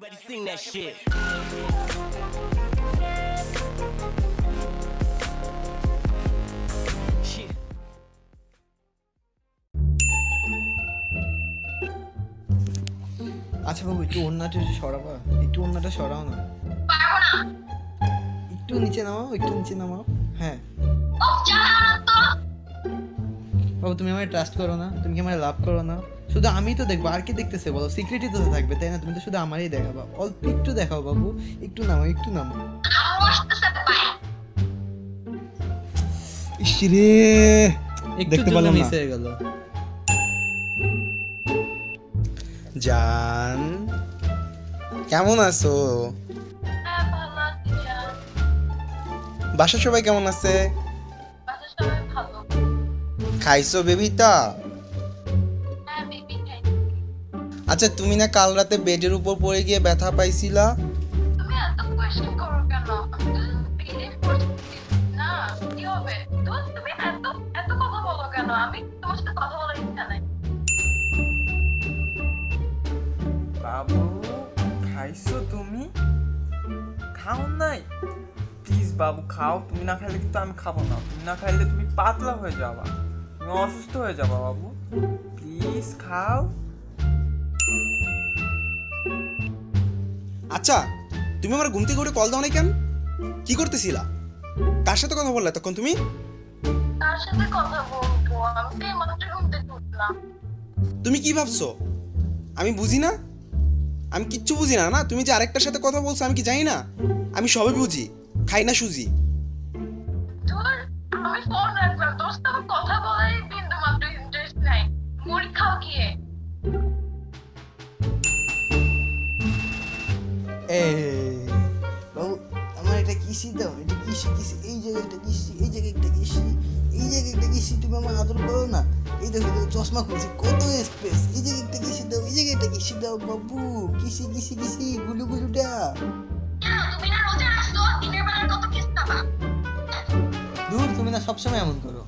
Everybody sing that shit. আচ্ছা বাবু একটু ওন্নাটা সরাবা, একটু ওন্নাটা সরাও না, পারবো না। একটু নিচে নামাও, একটু নিচে নামাও। হ্যাঁ বাবু তুমি আমায় ট্রাস্ট করো না, তুমি কি আমায় লাভ করো না? শুধু আমি তো দেখবো, আর কি দেখতেছে বলো? সিক্রেটই তো থাকবে তাই না? তুমি তো শুধু আমারই দেখাবা, অল্প একটু দেখাও বাবু, একটু নামাও, একটু নামাও। ইসরে দেখতে পেলাম মিস হয়ে গেল। জান কেমন আছো? বাসা সবাই কেমন আছে? খাইছো বেবিটা? আচ্ছা তুমি না কাল রাতে বেডের উপর পড়ে গিয়ে ব্যথা পাইছিলা? বাবু খাইছো তুমি? খাও নাই? প্লিজ বাবু খাও, তুমি না খাইলে কিন্তু আমি খাবো না। তুমি না খাইলে তুমি পাতলা হয়ে যাবা, তুমি অসুস্থ হয়ে যাবা বাবু, প্লিজ খাও। আচ্ছা তুমি আমার ঘুম থেকে উঠে কল দাও নাই কেন? কি করতেছিলা? কার সাথে কথা বললে তখন তুমি? তার সাথে কথা বলবো, আমি মাত্র ঘুম থেকে উঠলাম। তুমি কি ভাবছো আমি বুঝি না? আমি কিচ্ছু বুঝি না। না তুমি যে আরেকটার সাথে কথা বলছো আমি কি জানি না? আমি সবই বুঝি, খাই না সুজি। আমি ফোন রাখলাম, তোর সাথে আমার কথা বলার বিন্দু মাত্র ইন্টারেস্ট নাই। মুড়ি খাও গিয়ে। বাবু আমার একটা কিসি দাও, এটা কিসি কিসি, এই জায়গায় একটা কিসি, এই জায়গায় একটা কিসি, এই জায়গায় একটা কিসি। তুমি আমার আদর করো না? এই দেখো চশমা খুলছি, কত স্পেস। এই জায়গায় একটা কিসি দাও, এই জায়গায় একটা কিসি দাও বাবু, কিসি কিসি কিসি, গুলু গুলুটা। তুমি না রোজা আসতো, দিনের বেলা কত কিস খাবা? দূর, তুমি না সবসময় এমন করো।